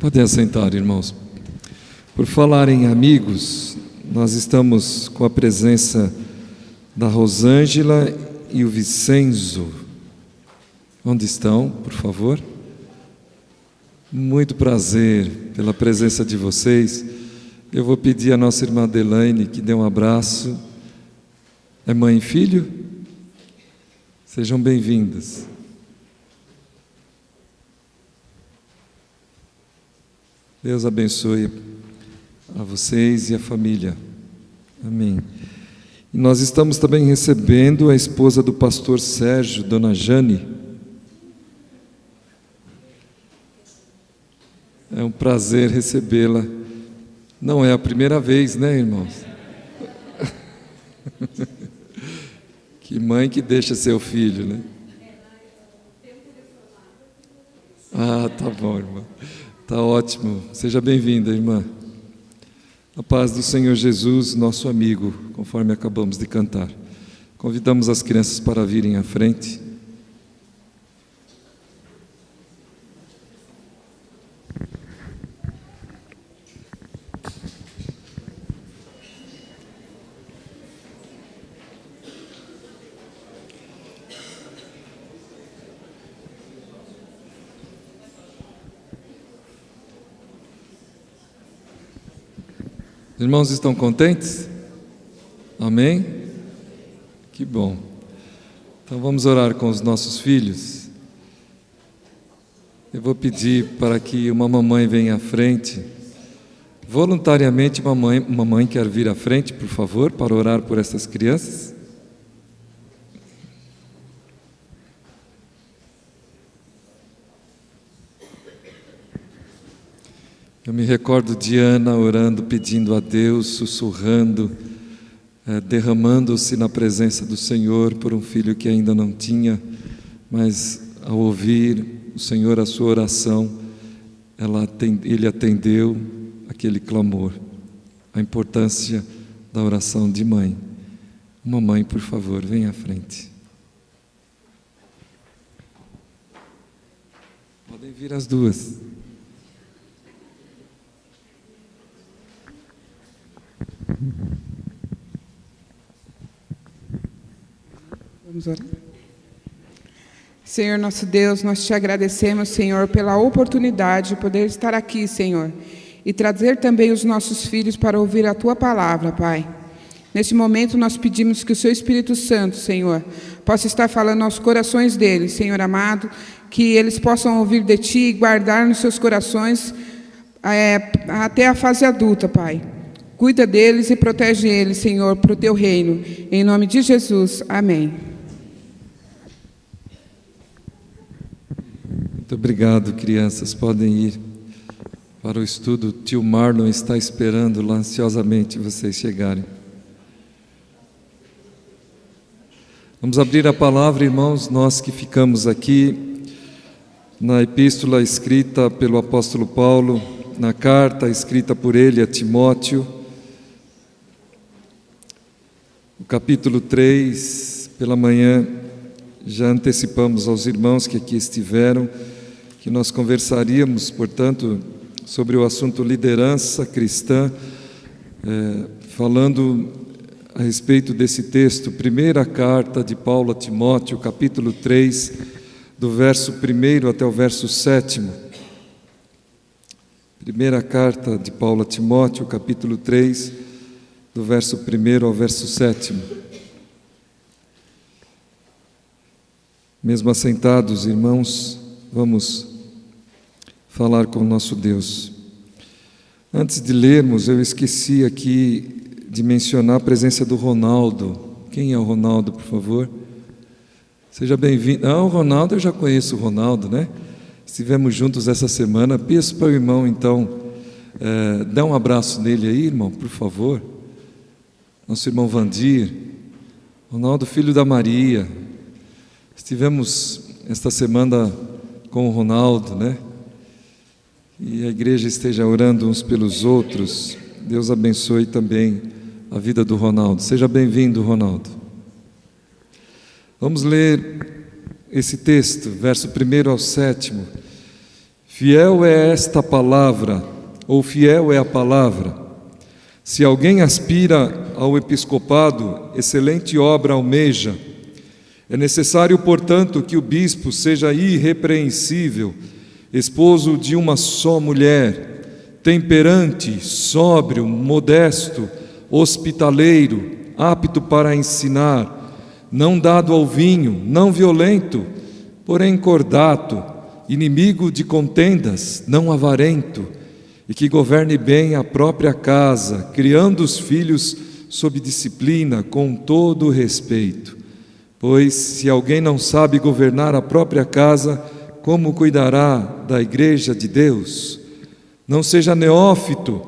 Podem assentar, irmãos. Por falar em amigos, nós estamos com a presença da Rosângela e o Vicenzo. Onde estão, por favor? Muito prazer pela presença de vocês. Eu vou pedir à nossa irmã Adelaine que dê um abraço. É mãe e filho? Sejam bem-vindas. Deus abençoe a vocês e a família. Amém. E nós estamos também recebendo a esposa do pastor Sérgio, Dona Jane. É um prazer recebê-la. Não é a primeira vez, né, irmãos? Que mãe que deixa seu filho, né? Ah, tá bom, irmã. Tá ótimo. Seja bem-vinda, irmã. A paz do Senhor Jesus, nosso amigo, conforme acabamos de cantar. Convidamos as crianças para virem à frente. Irmãos, estão contentes? Amém? Que bom. Então vamos orar com os nossos filhos. Eu vou pedir para que uma mamãe venha à frente. Voluntariamente, uma mãe quer vir à frente, por favor, para orar por essas crianças. Eu me recordo de Ana orando, pedindo a Deus, sussurrando, derramando-se na presença do Senhor por um filho que ainda não tinha, mas ao ouvir o Senhor a sua oração, ele atendeu aquele clamor. A importância da oração de mãe. Uma mãe, por favor, venha à frente. Podem vir as duas. Vamos orar. Senhor nosso Deus, nós te agradecemos, Senhor, pela oportunidade de poder estar aqui, Senhor, e trazer também os nossos filhos para ouvir a Tua palavra, Pai. Neste momento nós pedimos que o Seu Espírito Santo, Senhor, possa estar falando aos corações deles, Senhor amado, que eles possam ouvir de Ti e guardar nos seus corações até a fase adulta, Pai. Cuida deles e protege eles, Senhor, para o Teu reino. Em nome de Jesus, amém. Muito obrigado, crianças. Podem ir para o estudo. O tio Marlon está esperando lá ansiosamente vocês chegarem. Vamos abrir a palavra, irmãos, nós que ficamos aqui na epístola escrita pelo apóstolo Paulo, na carta escrita por ele a Timóteo, o capítulo 3, pela manhã, já antecipamos aos irmãos que aqui estiveram, que nós conversaríamos, portanto, sobre o assunto liderança cristã, falando a respeito desse texto, primeira carta de Paulo a Timóteo, capítulo 3, do verso 1 até o verso 7. Primeira carta de Paulo a Timóteo, capítulo 3, do verso 1 ao verso 7. Mesmo assentados, irmãos, vamos falar com o nosso Deus. Antes de lermos, eu esqueci aqui de mencionar a presença do Ronaldo. Quem é o Ronaldo, por favor? Seja bem-vindo. O Ronaldo, eu já conheço o Ronaldo, né? Estivemos juntos essa semana. Peço para o irmão, então, dá um abraço nele aí, irmão, por favor. Nosso irmão Vandir, Ronaldo, filho da Maria. Estivemos esta semana com o Ronaldo, né? E a igreja esteja orando uns pelos outros. Deus abençoe também a vida do Ronaldo. Seja bem-vindo, Ronaldo. Vamos ler esse texto, verso 1 ao 7. Fiel é esta palavra, ou fiel é a palavra. Se alguém aspira ao episcopado, excelente obra almeja. É necessário, portanto, que o bispo seja irrepreensível, esposo de uma só mulher, temperante, sóbrio, modesto, hospitaleiro, apto para ensinar, não dado ao vinho, não violento, porém cordato, inimigo de contendas, não avarento, e que governe bem a própria casa, criando os filhos sob disciplina, com todo o respeito. Pois, se alguém não sabe governar a própria casa, como cuidará da igreja de Deus? Não seja neófito,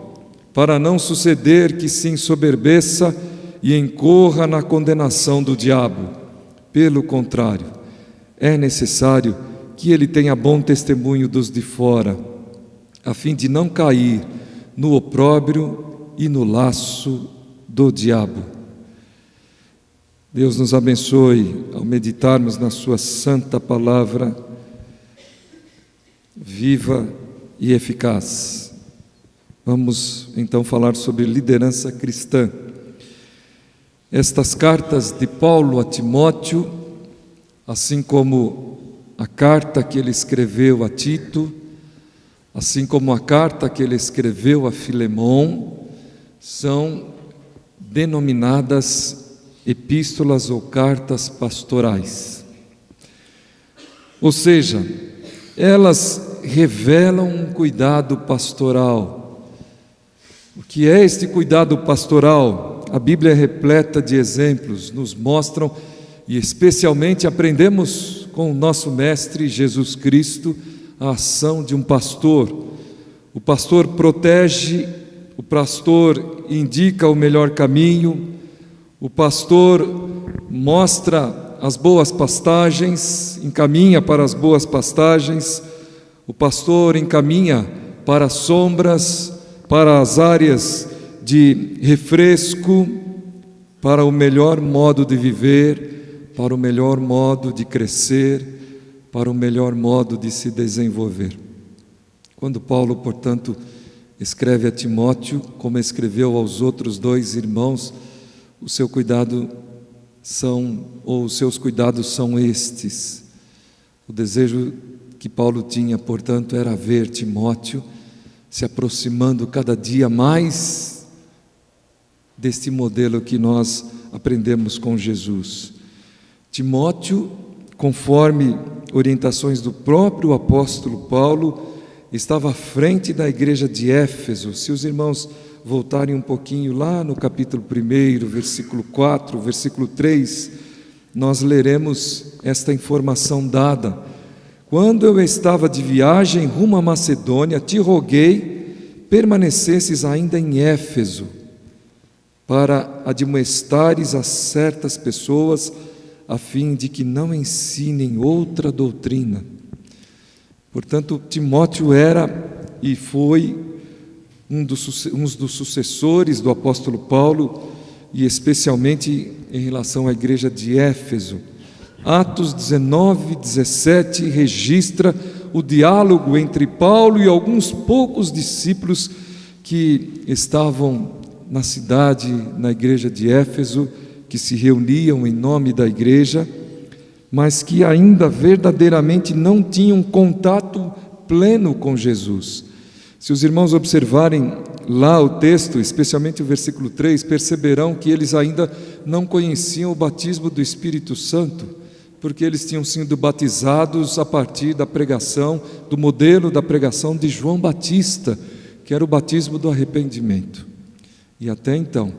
para não suceder que se ensoberbeça e incorra na condenação do diabo. Pelo contrário, é necessário que ele tenha bom testemunho dos de fora, a fim de não cair no opróbrio e no laço do diabo. Deus nos abençoe ao meditarmos na sua santa palavra, viva e eficaz. Vamos então falar sobre liderança cristã. Estas cartas de Paulo a Timóteo, assim como a carta que ele escreveu a Tito, assim como a carta que ele escreveu a Filemon, são denominadas epístolas ou cartas pastorais. Ou seja, elas revelam um cuidado pastoral. O que é este cuidado pastoral? A Bíblia é repleta de exemplos, nos mostram, e especialmente aprendemos com o nosso Mestre Jesus Cristo, a ação de um pastor. O pastor protege, o pastor indica o melhor caminho, o pastor mostra as boas pastagens, encaminha para as boas pastagens, o pastor encaminha para as sombras, para as áreas de refresco, para o melhor modo de viver, para o melhor modo de crescer, para o melhor modo de se desenvolver. Quando Paulo, portanto, escreve a Timóteo, como escreveu aos outros dois irmãos, os seus cuidados são estes. O desejo que Paulo tinha, portanto, era ver Timóteo se aproximando cada dia mais deste modelo que nós aprendemos com Jesus. Timóteo, conforme orientações do próprio apóstolo Paulo, estava à frente da igreja de Éfeso. Se os irmãos voltarem um pouquinho lá no capítulo 1, versículo 4, versículo 3, nós leremos esta informação dada. Quando eu estava de viagem rumo à Macedônia, te roguei permanecesses ainda em Éfeso, para admoestares a certas pessoas, a fim de que não ensinem outra doutrina. Portanto, Timóteo era e foi um dos sucessores do apóstolo Paulo, e especialmente em relação à igreja de Éfeso. Atos 19, 17 registra o diálogo entre Paulo e alguns poucos discípulos que estavam na cidade, na igreja de Éfeso, que se reuniam em nome da igreja, mas que ainda verdadeiramente não tinham contato pleno com Jesus. Se os irmãos observarem lá o texto, especialmente o versículo 3, perceberão que eles ainda não conheciam o batismo do Espírito Santo, porque eles tinham sido batizados a partir da pregação, do modelo da pregação de João Batista, que era o batismo do arrependimento. E até então,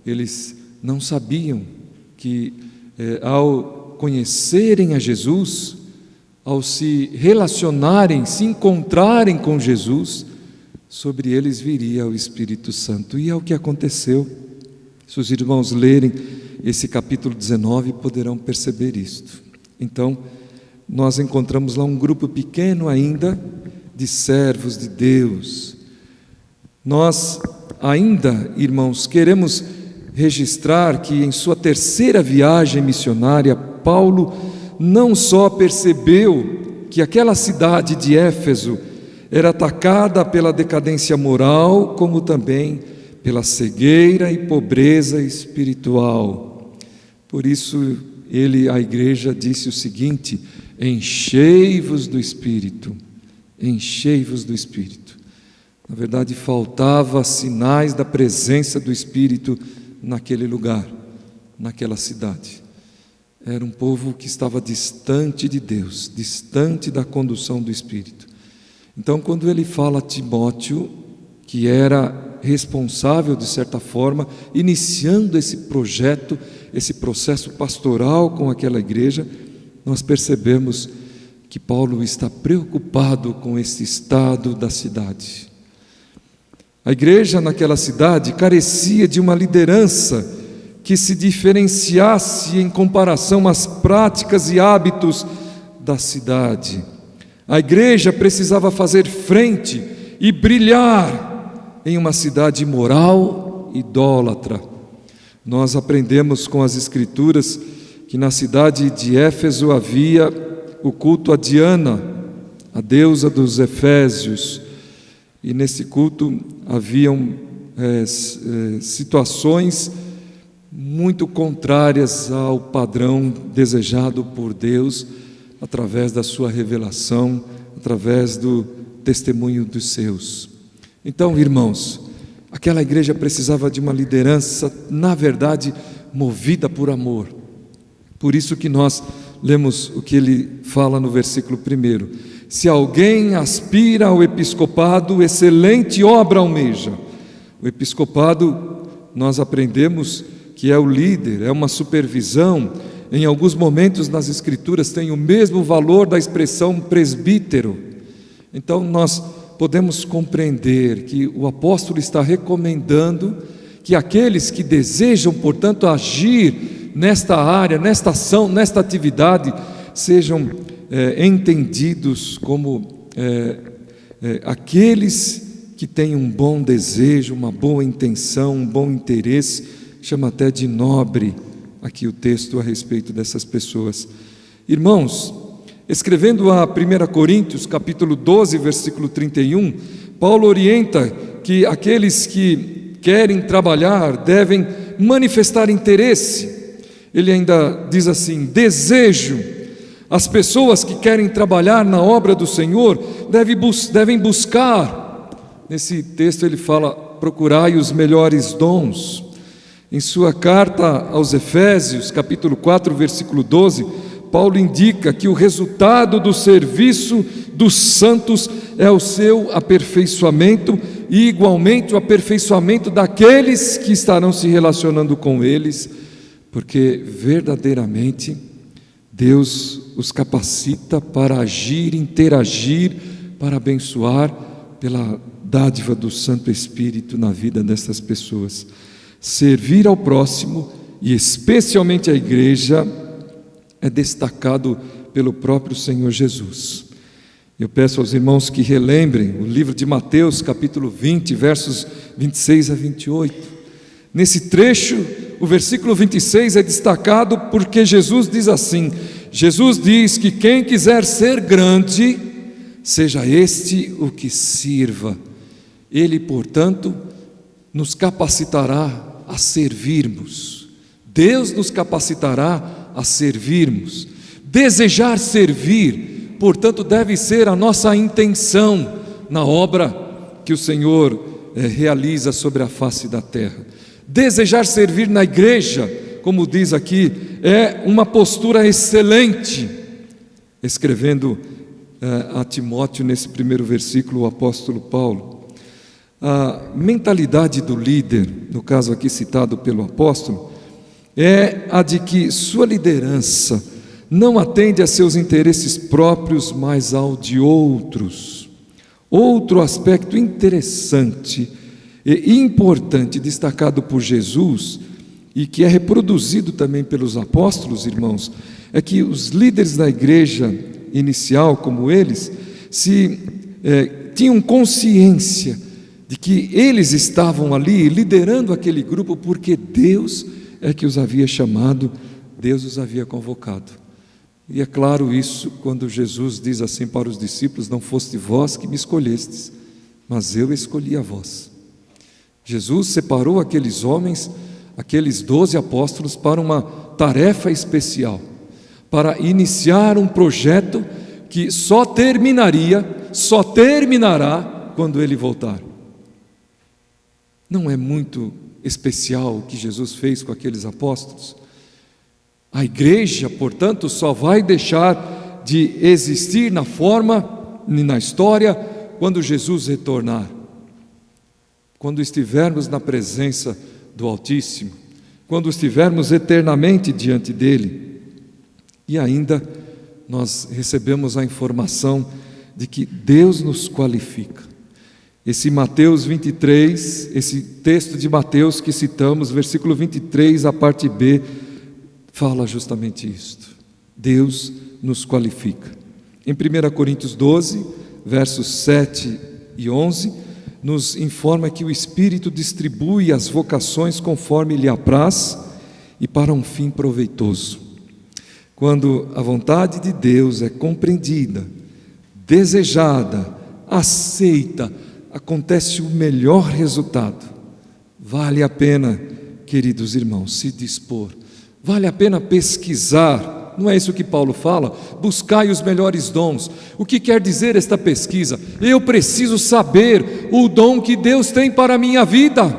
eles não sabiam que ao conhecerem a Jesus, ao se relacionarem, se encontrarem com Jesus, sobre eles viria o Espírito Santo. E é o que aconteceu. Se os irmãos lerem esse capítulo 19, poderão perceber isto. Então, nós encontramos lá um grupo pequeno ainda de servos de Deus. Nós ainda, irmãos, queremos registrar que em sua terceira viagem missionária, Paulo não só percebeu que aquela cidade de Éfeso era atacada pela decadência moral, como também pela cegueira e pobreza espiritual. Por isso, a igreja disse o seguinte: enchei-vos do Espírito, enchei-vos do Espírito. Na verdade, faltava sinais da presença do Espírito naquele lugar, naquela cidade. Era um povo que estava distante de Deus, distante da condução do Espírito. Então, quando ele fala a Timóteo, que era responsável, de certa forma, iniciando esse projeto, esse processo pastoral com aquela igreja, nós percebemos que Paulo está preocupado com esse estado da cidade. A igreja naquela cidade carecia de uma liderança que se diferenciasse em comparação às práticas e hábitos da cidade. A igreja precisava fazer frente e brilhar em uma cidade imoral, idólatra. Nós aprendemos com as Escrituras que na cidade de Éfeso havia o culto a Diana, a deusa dos Efésios, e nesse culto haviam situações muito contrárias ao padrão desejado por Deus através da sua revelação, através do testemunho dos seus. Então, irmãos, aquela igreja precisava de uma liderança, na verdade, movida por amor. Por isso que nós lemos o que ele fala no versículo 1. Se alguém aspira ao episcopado, excelente obra almeja. O episcopado, nós aprendemos que é o líder, é uma supervisão. Em alguns momentos nas Escrituras tem o mesmo valor da expressão presbítero. Então nós podemos compreender que o apóstolo está recomendando que aqueles que desejam, portanto, agir nesta área, nesta ação, nesta atividade, sejam entendidos como aqueles que têm um bom desejo, uma boa intenção, um bom interesse, chama até de nobre aqui o texto a respeito dessas pessoas. Irmãos, escrevendo a 1 Coríntios, capítulo 12, versículo 31, Paulo orienta que aqueles que querem trabalhar devem manifestar interesse. Ele ainda diz assim: desejo. As pessoas que querem trabalhar na obra do Senhor devem buscar. Nesse texto ele fala: procurai os melhores dons. Em sua carta aos Efésios, capítulo 4, versículo 12, Paulo indica que o resultado do serviço dos santos é o seu aperfeiçoamento e igualmente o aperfeiçoamento daqueles que estarão se relacionando com eles, porque verdadeiramente Deus os capacita para agir, interagir, para abençoar pela dádiva do Santo Espírito na vida dessas pessoas. Servir ao próximo e especialmente à igreja é destacado pelo próprio Senhor Jesus. Eu peço aos irmãos que relembrem o livro de Mateus, capítulo 20, versos 26 a 28. Nesse trecho, o versículo 26 é destacado porque Jesus diz assim: Jesus diz que quem quiser ser grande, seja este o que sirva. Ele, portanto, nos capacitará a servirmos. Deus nos capacitará a servirmos. Desejar servir, portanto, deve ser a nossa intenção na obra que o Senhor realiza sobre a face da terra. Desejar servir na igreja, como diz aqui, é uma postura excelente. Escrevendo a Timóteo, nesse primeiro versículo, o apóstolo Paulo, a mentalidade do líder, no caso aqui citado pelo apóstolo, é a de que sua liderança não atende a seus interesses próprios, mas ao de outros. Outro aspecto interessante e importante destacado por Jesus, e que é reproduzido também pelos apóstolos, irmãos, é que os líderes da igreja inicial, como eles, tinham consciência de que eles estavam ali liderando aquele grupo porque Deus é que os havia chamado, Deus os havia convocado. E é claro isso quando Jesus diz assim para os discípulos: não foste vós que me escolhestes, mas eu escolhi a vós. Jesus separou aqueles homens, aqueles 12 apóstolos, para uma tarefa especial, para iniciar um projeto que só terminará quando Ele voltar. Não é muito especial o que Jesus fez com aqueles apóstolos? A igreja, portanto, só vai deixar de existir na forma e na história quando Jesus retornar. Quando estivermos na presença do Altíssimo, quando estivermos eternamente diante dEle. E ainda nós recebemos a informação de que Deus nos qualifica. Esse Mateus 23, esse texto de Mateus que citamos, versículo 23, a parte B, fala justamente isto. Deus nos qualifica. Em 1 Coríntios 12, versos 7 e 11, nos informa que o Espírito distribui as vocações conforme lhe apraz e para um fim proveitoso. Quando a vontade de Deus é compreendida, desejada, aceita, acontece o melhor resultado. Vale a pena, queridos irmãos, se dispor. Vale a pena pesquisar. Não é isso que Paulo fala? Buscai os melhores dons. O que quer dizer esta pesquisa? Eu preciso saber o dom que Deus tem para a minha vida.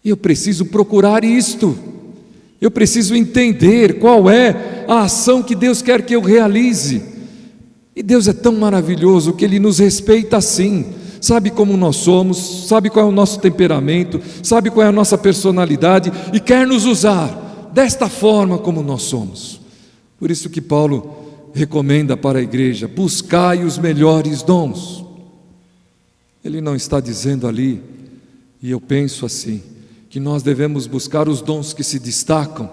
Eu preciso procurar isto. Eu preciso entender qual é a ação que Deus quer que eu realize. E Deus é tão maravilhoso que Ele nos respeita assim. Sabe como nós somos, sabe qual é o nosso temperamento, sabe qual é a nossa personalidade e quer nos usar desta forma como nós somos. Por isso que Paulo recomenda para a igreja: buscai os melhores dons. Ele não está dizendo ali, e eu penso assim, que nós devemos buscar os dons que se destacam.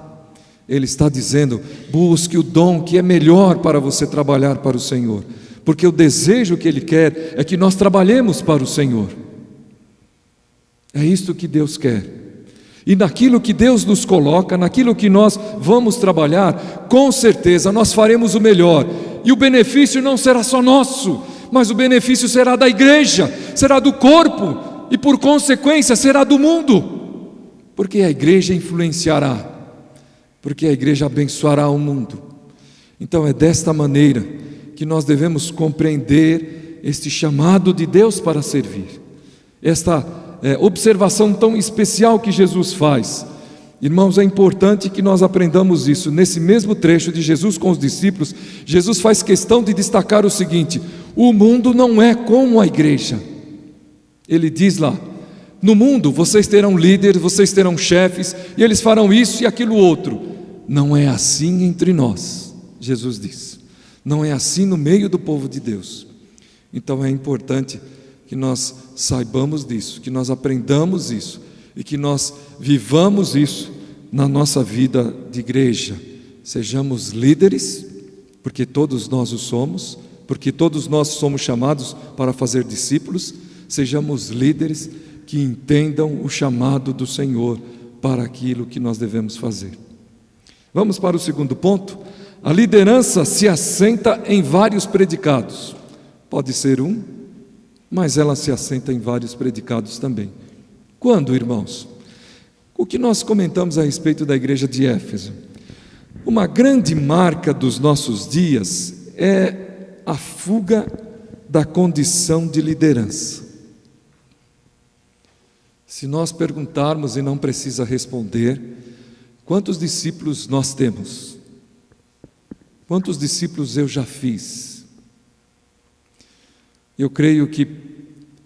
Ele está dizendo: busque o dom que é melhor para você trabalhar para o Senhor, porque o desejo que Ele quer é que nós trabalhemos para o Senhor. É isto que Deus quer. E naquilo que Deus nos coloca, naquilo que nós vamos trabalhar, com certeza nós faremos o melhor. E o benefício não será só nosso, mas o benefício será da igreja, será do corpo e por consequência será do mundo. Porque a igreja influenciará, porque a igreja abençoará o mundo. Então é desta maneira que nós devemos compreender este chamado de Deus para servir. Esta observação tão especial que Jesus faz. Irmãos, é importante que nós aprendamos isso. Nesse mesmo trecho de Jesus com os discípulos, Jesus faz questão de destacar o seguinte: o mundo não é como a igreja. Ele diz lá: no mundo vocês terão líderes, vocês terão chefes, e eles farão isso e aquilo outro. Não é assim entre nós, Jesus diz. Não é assim no meio do povo de Deus. Então é importante que nós saibamos disso, que nós aprendamos isso e que nós vivamos isso na nossa vida de igreja. Sejamos líderes, porque todos nós o somos, porque todos nós somos chamados para fazer discípulos. Sejamos líderes que entendam o chamado do Senhor para aquilo que nós devemos fazer. Vamos para o segundo ponto. A liderança se assenta em vários predicados. Pode ser um, mas ela se assenta em vários predicados também. Quando, irmãos? O que nós comentamos a respeito da igreja de Éfeso? Uma grande marca dos nossos dias é a fuga da condição de liderança. Se nós perguntarmos, e não precisa responder, quantos discípulos nós temos? Quantos discípulos eu já fiz? Eu creio que,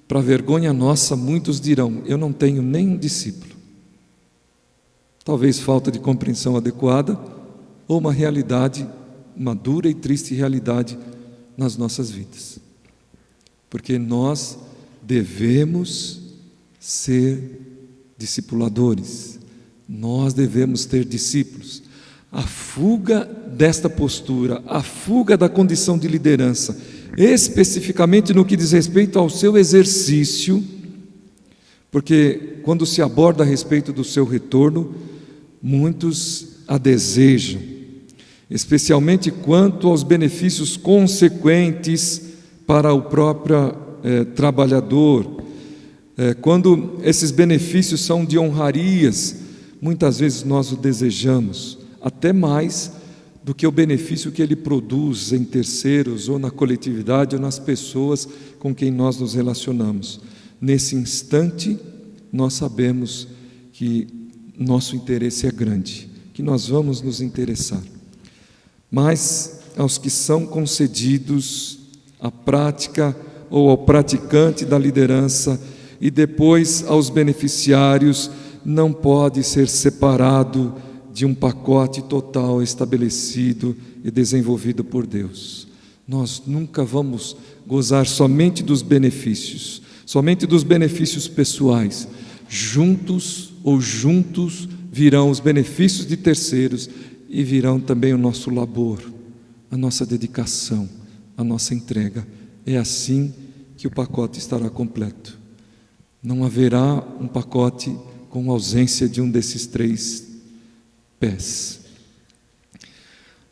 para vergonha nossa, muitos dirão: eu não tenho nenhum discípulo. Talvez falta de compreensão adequada, ou uma realidade, uma dura e triste realidade nas nossas vidas. Porque nós devemos ser discipuladores, nós devemos ter discípulos. A fuga desta postura, a fuga da condição de liderança, especificamente no que diz respeito ao seu exercício, porque quando se aborda a respeito do seu retorno, muitos a desejam. especialmente quanto aos benefícios consequentes para o próprio trabalhador. Quando esses benefícios são de honrarias, muitas vezes nós o desejamos, até mais do que o benefício que ele produz em terceiros, ou na coletividade, ou nas pessoas com quem nós nos relacionamos. Nesse instante, nós sabemos que nosso interesse é grande, que nós vamos nos interessar. Mas aos que são concedidos a prática ou ao praticante da liderança, e depois aos beneficiários, não pode ser separado de um pacote total estabelecido e desenvolvido por Deus. Nós nunca vamos gozar somente dos benefícios pessoais. Juntos virão os benefícios de terceiros, e virão também o nosso labor, a nossa dedicação, a nossa entrega. É assim que o pacote estará completo. Não haverá um pacote com ausência de um desses 3 pés.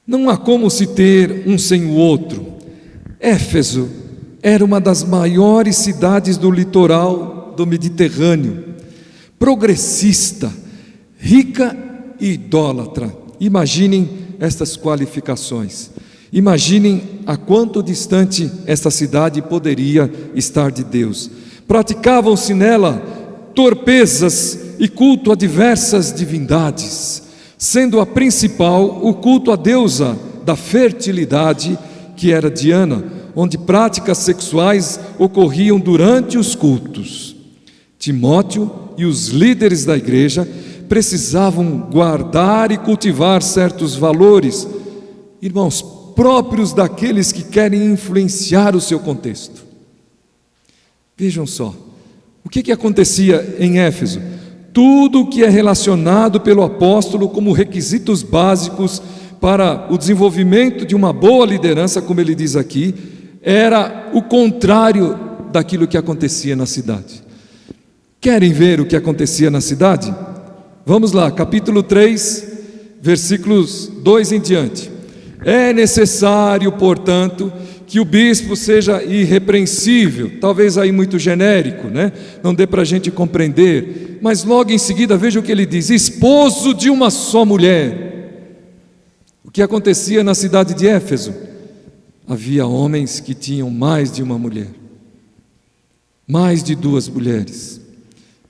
Não há como se ter um sem o outro. Éfeso era uma das maiores cidades do litoral do Mediterrâneo, progressista, rica e idólatra. Imaginem estas qualificações. Imaginem a quanto distante esta cidade poderia estar de Deus. Praticavam-se nela torpezas e culto a diversas divindades, sendo a principal o culto à deusa da fertilidade, que era Diana, onde práticas sexuais ocorriam durante os cultos. Timóteo e os líderes da igreja precisavam guardar e cultivar certos valores, irmãos, próprios daqueles que querem influenciar o seu contexto. Vejam só, o que acontecia em Éfeso? Tudo o que é relacionado pelo apóstolo como requisitos básicos para o desenvolvimento de uma boa liderança, como ele diz aqui, era o contrário daquilo que acontecia na cidade. Querem ver o que acontecia na cidade? Vamos lá, capítulo 3, versículos 2 em diante. É necessário, portanto, que o bispo seja irrepreensível, talvez aí muito genérico, né? Não dê para a gente compreender, mas logo em seguida veja o que ele diz: esposo de uma só mulher. O que acontecia na cidade de Éfeso? Havia homens que tinham mais de uma mulher, mais de 2 mulheres,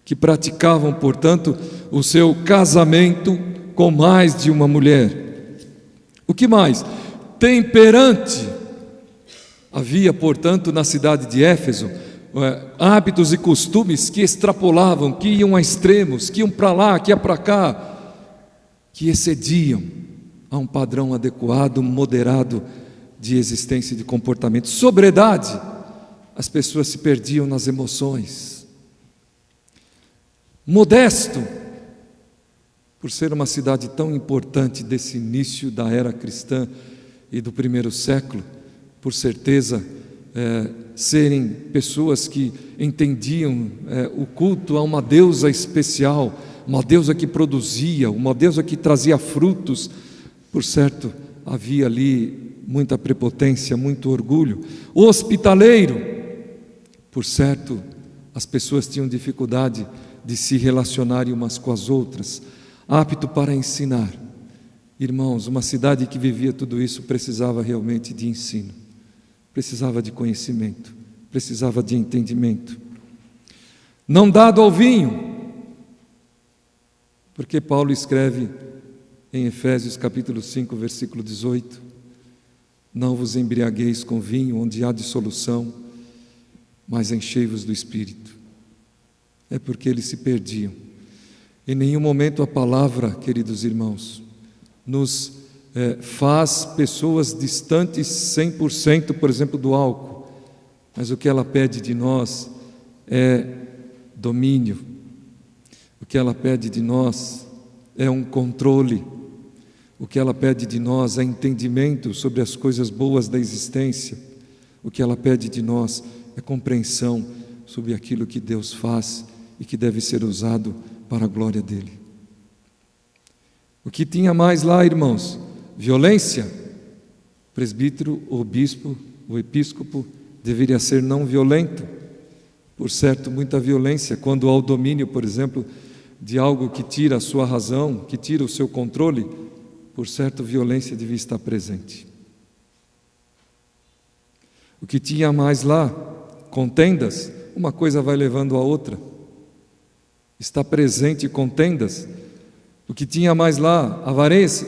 que praticavam, portanto, o seu casamento com mais de uma mulher. O que mais? Temperante. Havia, portanto, na cidade de Éfeso, hábitos e costumes que extrapolavam, que iam a extremos, que iam para lá, que iam para cá, que excediam a um padrão adequado, moderado de existência e de comportamento. Sobriedade. As pessoas se perdiam nas emoções. Modesto. Por ser uma cidade tão importante desse início da era cristã e do primeiro século, por certeza, serem pessoas que entendiam o culto a uma deusa especial, uma deusa que produzia, uma deusa que trazia frutos. Por certo, havia ali muita prepotência, muito orgulho. Hospitaleiro. Por certo, as pessoas tinham dificuldade de se relacionarem umas com as outras. Apto para ensinar. Irmãos, uma cidade que vivia tudo isso precisava realmente de ensino, precisava de conhecimento, precisava de entendimento. Não dado ao vinho, porque Paulo escreve em Efésios capítulo 5, versículo 18: não vos embriagueis com vinho, onde há dissolução, mas enchei-vos do Espírito. É porque eles se perdiam. Em nenhum momento a palavra, queridos irmãos, nos faz pessoas distantes 100%, por exemplo, do álcool. Mas o que ela pede de nós é domínio. O que ela pede de nós é um controle. O que ela pede de nós é entendimento sobre as coisas boas da existência. O que ela pede de nós é compreensão sobre aquilo que Deus faz e que deve ser usado para a glória dele. O que tinha mais lá, irmãos? violência, o presbítero, o bispo, o episcopo deveria ser não violento. Por certo, muita violência, quando há o domínio, por exemplo, de algo que tira a sua razão, que tira o seu controle, por certo, violência devia estar presente. O que tinha mais lá, contendas, uma coisa vai levando a outra. Está presente contendas. O que tinha mais lá, avareza.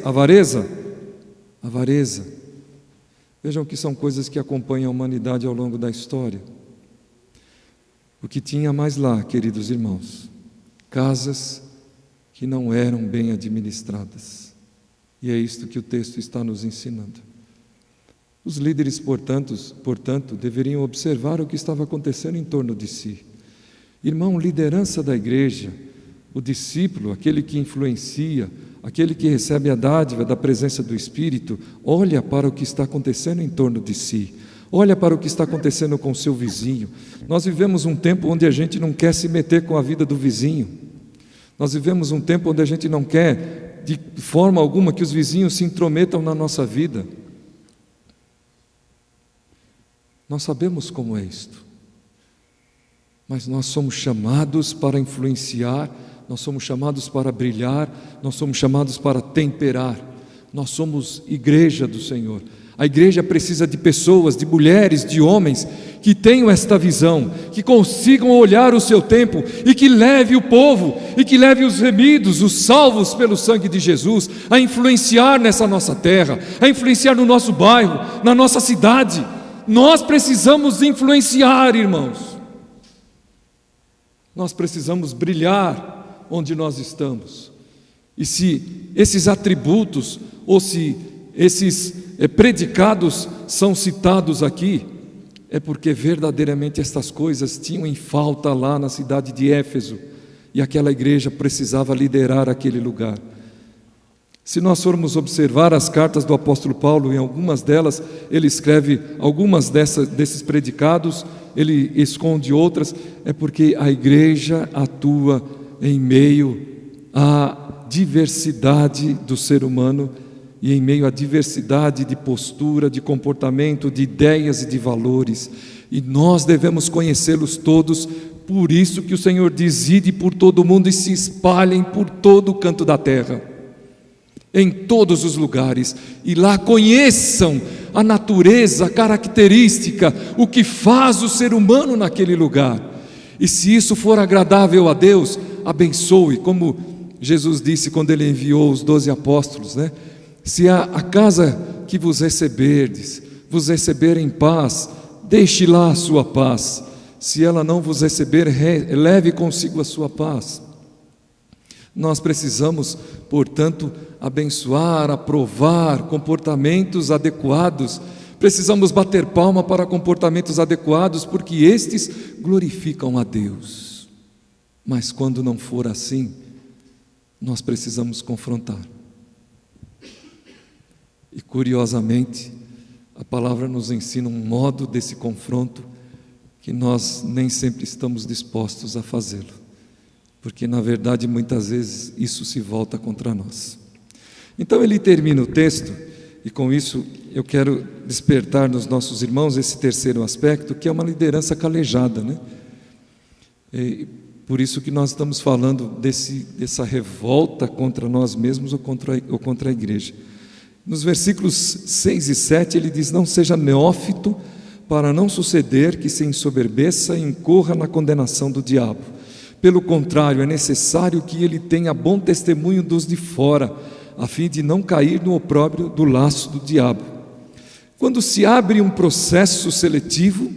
Vejam que são coisas que acompanham a humanidade ao longo da história. O que tinha mais lá, queridos irmãos, casas que não eram bem administradas. E é isto que o texto está nos ensinando. Os líderes, portanto, deveriam observar o que estava acontecendo em torno de si. Irmão, liderança da igreja, o discípulo, aquele que influencia, aquele que recebe a dádiva da presença do Espírito, olha para o que está acontecendo em torno de si, olha para o que está acontecendo com o seu vizinho. Nós vivemos um tempo onde a gente não quer se meter com a vida do vizinho. Nós vivemos um tempo onde a gente não quer, de forma alguma, que os vizinhos se intrometam na nossa vida. Nós sabemos como é isto, mas nós somos chamados para influenciar, nós somos chamados para brilhar, nós somos chamados para temperar. Nós somos igreja do Senhor. A igreja precisa de pessoas, de mulheres, de homens que tenham esta visão, que consigam olhar o seu tempo e que leve o povo, e que leve os remidos, os salvos pelo sangue de Jesus, a influenciar nessa nossa terra, a influenciar no nosso bairro, na nossa cidade. Nós precisamos influenciar, irmãos. Nós precisamos brilhar onde nós estamos. E se esses atributos, ou se esses predicados são citados aqui, é porque verdadeiramente estas coisas tinham em falta lá na cidade de Éfeso, e aquela igreja precisava liderar aquele lugar. Se nós formos observar as cartas do apóstolo Paulo, em algumas delas ele escreve algumas desses predicados, ele esconde outras, é porque a igreja atua em meio à diversidade do ser humano e em meio à diversidade de postura, de comportamento, de ideias e de valores, e nós devemos conhecê-los todos. Por isso que o Senhor diz: ide por todo o mundo e se espalhem por todo o canto da terra, em todos os lugares, e lá conheçam a natureza, a característica, o que faz o ser humano naquele lugar. E se isso for agradável a Deus, abençoe, como Jesus disse quando Ele enviou os 12 apóstolos, né? Se a casa que vos receberdes, vos receber em paz, deixe lá a sua paz. Se ela não vos receber, leve consigo a sua paz. Nós precisamos, portanto, abençoar, aprovar comportamentos adequados. Precisamos bater palma para comportamentos adequados, porque estes glorificam a Deus. Mas quando não for assim, nós precisamos confrontar. E curiosamente, a palavra nos ensina um modo desse confronto que nós nem sempre estamos dispostos a fazê-lo, porque na verdade muitas vezes isso se volta contra nós. Então ele termina o texto, e com isso eu quero despertar nos nossos irmãos esse terceiro aspecto, que é uma liderança calejada, né? E por isso que nós estamos falando dessa revolta contra nós mesmos ou contra a igreja. Nos versículos 6 e 7 ele diz: não seja neófito, para não suceder que se ensoberbeça e incorra na condenação do diabo. Pelo contrário, é necessário que ele tenha bom testemunho dos de fora, a fim de não cair no opróbrio do laço do diabo. Quando se abre um processo seletivo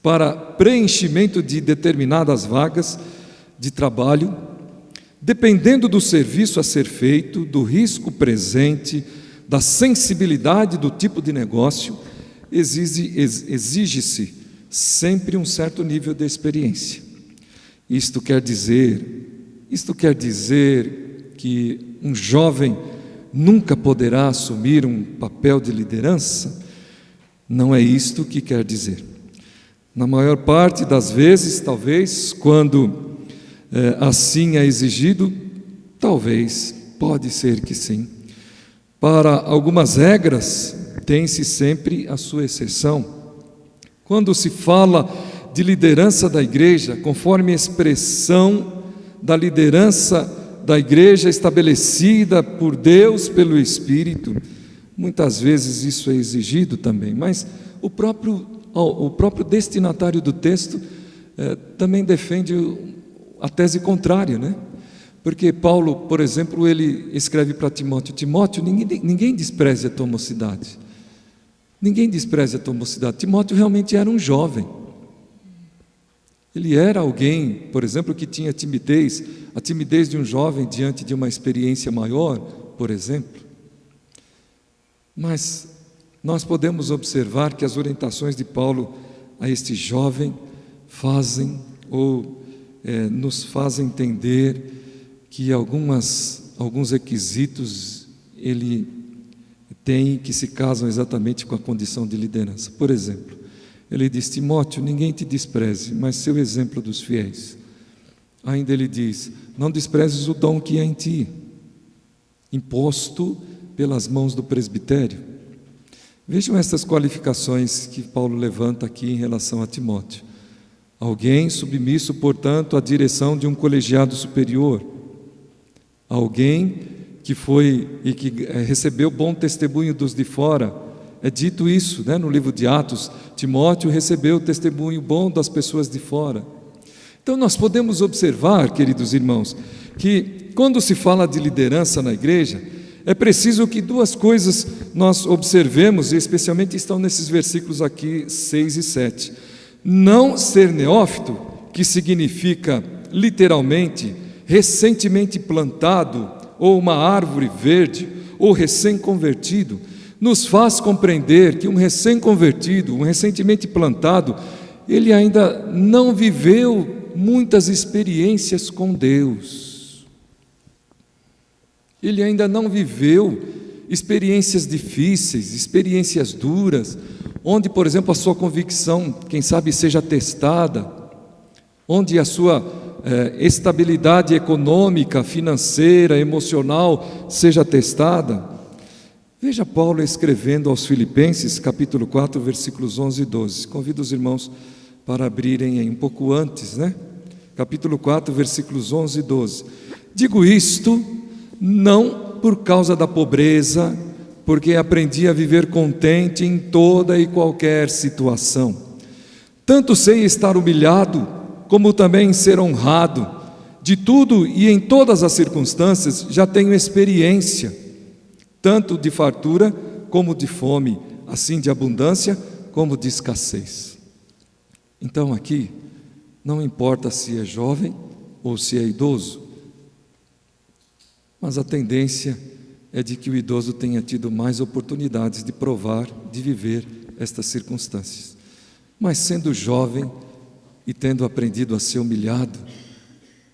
para preenchimento de determinadas vagas de trabalho, dependendo do serviço a ser feito, do risco presente, da sensibilidade do tipo de negócio, exige-se sempre um certo nível de experiência. Isto quer dizer que um jovem nunca poderá assumir um papel de liderança? Não é isto que quer dizer. Na maior parte das vezes, talvez, quando assim é exigido, talvez, pode ser que sim. Para algumas regras, tem-se sempre a sua exceção. Quando se fala de liderança da igreja, conforme a expressão da liderança da igreja estabelecida por Deus, pelo Espírito, muitas vezes isso é exigido também, mas o próprio destinatário do texto também defende a tese contrária, né? Porque Paulo, por exemplo, ele escreve para Timóteo: Timóteo, ninguém despreze a tua mocidade. Ninguém despreze a tua mocidade. Timóteo realmente era um jovem. Ele era alguém, por exemplo, que tinha timidez, a timidez de um jovem diante de uma experiência maior, por exemplo. Mas nós podemos observar que as orientações de Paulo a este jovem nos fazem entender que alguns requisitos ele tem que se casam exatamente com a condição de liderança. Por exemplo, ele diz: Timóteo, ninguém te despreze, mas seu exemplo dos fiéis. Ainda ele diz: não desprezes o dom que há em ti, imposto pelas mãos do presbitério. Vejam essas qualificações que Paulo levanta aqui em relação a Timóteo. Alguém submisso, portanto, à direção de um colegiado superior. Alguém que foi e que recebeu bom testemunho dos de fora. É dito isso, né, no livro de Atos: Timóteo recebeu testemunho bom das pessoas de fora. Então nós podemos observar, queridos irmãos, que quando se fala de liderança na igreja, é preciso que duas coisas nós observemos, e especialmente estão nesses versículos aqui 6 e 7. Não ser neófito, que significa literalmente recentemente plantado, ou uma árvore verde, ou recém-convertido, nos faz compreender que um recém-convertido, um recentemente plantado, ele ainda não viveu muitas experiências com Deus. Ele ainda não viveu experiências difíceis, experiências duras, onde, por exemplo, a sua convicção, quem sabe, seja testada, onde a sua estabilidade econômica, financeira, emocional seja testada. Veja Paulo escrevendo aos Filipenses, capítulo 4, versículos 11 e 12. Convido os irmãos para abrirem aí um pouco antes, né? Capítulo 4, versículos 11 e 12. Digo isto não por causa da pobreza, porque aprendi a viver contente em toda e qualquer situação. Tanto sei estar humilhado, como também ser honrado. De tudo e em todas as circunstâncias já tenho experiência, tanto de fartura como de fome, assim de abundância como de escassez. Então aqui, não importa se é jovem ou se é idoso, mas a tendência é de que o idoso tenha tido mais oportunidades de provar, de viver estas circunstâncias. Mas sendo jovem e tendo aprendido a ser humilhado,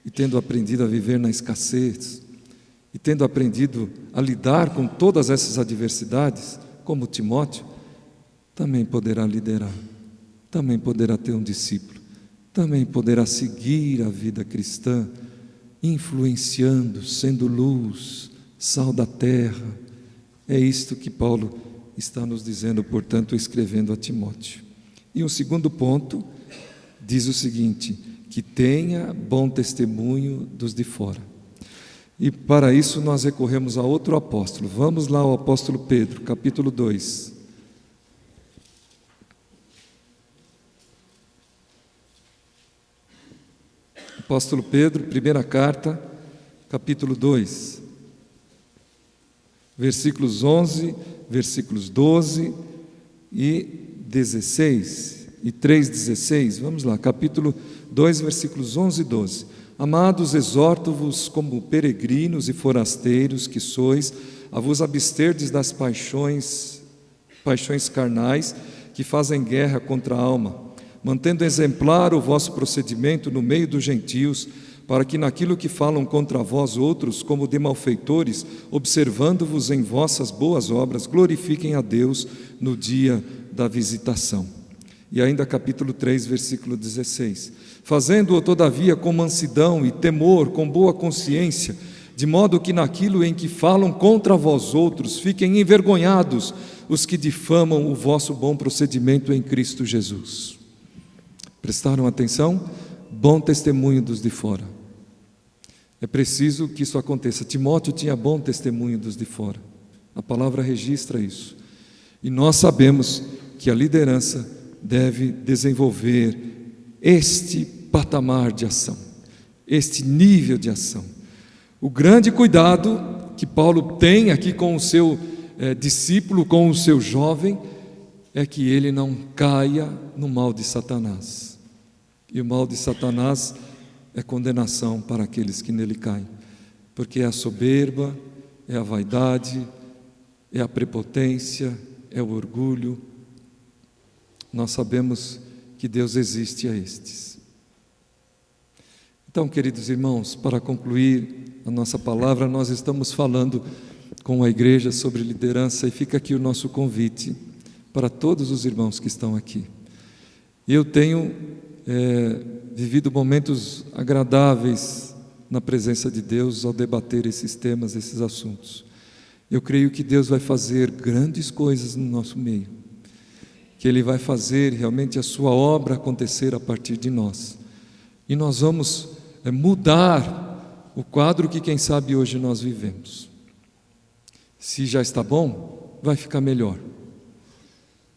e tendo aprendido a viver na escassez, e tendo aprendido a lidar com todas essas adversidades, como Timóteo, também poderá liderar, também poderá ter um discípulo, também poderá seguir a vida cristã, influenciando, sendo luz, sal da terra. É isto que Paulo está nos dizendo, portanto, escrevendo a Timóteo. E um segundo ponto diz o seguinte: que tenha bom testemunho dos de fora. E para isso nós recorremos a outro apóstolo. Vamos lá ao apóstolo Pedro, capítulo 2. Apóstolo Pedro, primeira carta, capítulo 2, versículos 11, versículos 12 e 16. E 3,16, vamos lá, capítulo 2, versículos 11 e 12. Amados, exorto-vos como peregrinos e forasteiros que sois, a vos absterdes das paixões carnais que fazem guerra contra a alma, mantendo exemplar o vosso procedimento no meio dos gentios, para que naquilo que falam contra vós outros, como de malfeitores, observando-vos em vossas boas obras, glorifiquem a Deus no dia da visitação. E ainda capítulo 3, versículo 16. Fazendo-o todavia com mansidão e temor, com boa consciência, de modo que naquilo em que falam contra vós outros, fiquem envergonhados os que difamam o vosso bom procedimento em Cristo Jesus. Prestaram atenção? Bom testemunho dos de fora. É preciso que isso aconteça. Timóteo tinha bom testemunho dos de fora. A palavra registra isso. E nós sabemos que a liderança deve desenvolver este patamar de ação, este nível de ação. O grande cuidado que Paulo tem aqui com o seu discípulo, com o seu jovem, é que ele não caia no mal de Satanás. E o mal de Satanás é condenação para aqueles que nele caem, porque é a soberba, é a vaidade, é a prepotência, é o orgulho. Nós sabemos que Deus existe a estes. Então, queridos irmãos, para concluir a nossa palavra, nós estamos falando com a igreja sobre liderança, e fica aqui o nosso convite para todos os irmãos que estão aqui. Eu tenho vivido momentos agradáveis na presença de Deus ao debater esses temas, esses assuntos. Eu creio que Deus vai fazer grandes coisas no nosso meio, que Ele vai fazer realmente a sua obra acontecer a partir de nós, e nós vamos mudar o quadro que quem sabe hoje nós vivemos. Se já está bom, vai ficar melhor.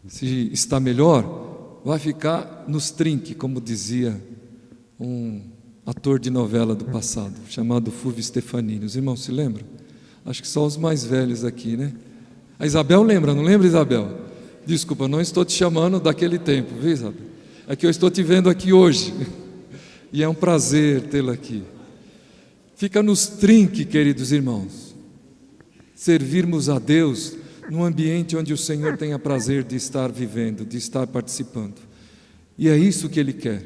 Se está melhor, vai ficar nos trinque, como dizia um ator de novela do passado, chamado Fulvio Stefanini. Os irmãos se lembram? Acho que só os mais velhos aqui, né? A Isabel lembra, não lembra, Isabel? Desculpa, não estou te chamando daquele tempo, viu, Isabel? É que eu estou te vendo aqui hoje, e é um prazer tê-la aqui. Fica nos trinque, queridos irmãos, servirmos a Deus num ambiente onde o Senhor tenha prazer de estar vivendo, de estar participando. E é isso que Ele quer.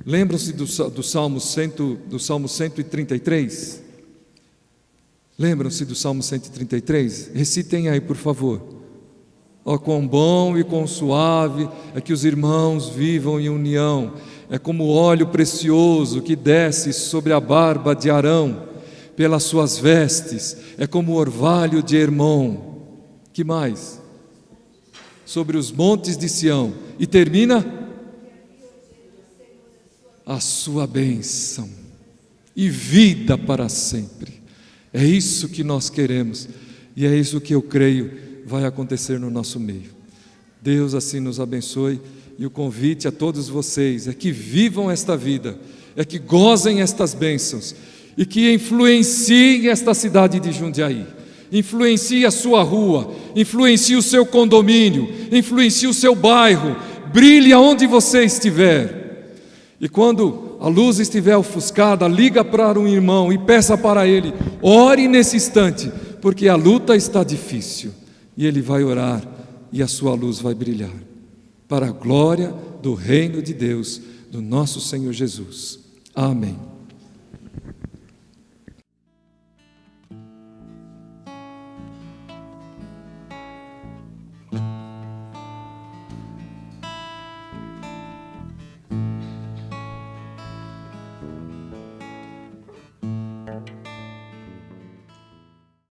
Lembram-se do Salmo 133? Lembram-se do Salmo 133? Recitem aí, por favor. Ó, quão bom e quão suave é que os irmãos vivam em união. É como óleo precioso que desce sobre a barba de Arão, pelas suas vestes. É como o orvalho de Hermon. Que mais? Sobre os montes de Sião. E termina a sua bênção e vida para sempre. É isso que nós queremos, e é isso que eu creio vai acontecer no nosso meio. Deus assim nos abençoe, e o convite a todos vocês é que vivam esta vida, é que gozem estas bênçãos, e que influenciem esta cidade de Jundiaí, influencie a sua rua, influencie o seu condomínio, influencie o seu bairro, brilhe aonde você estiver. E quando a luz estiver ofuscada, liga para um irmão e peça para ele, ore nesse instante, porque a luta está difícil. E ele vai orar e a sua luz vai brilhar, para a glória do reino de Deus, do nosso Senhor Jesus. Amém.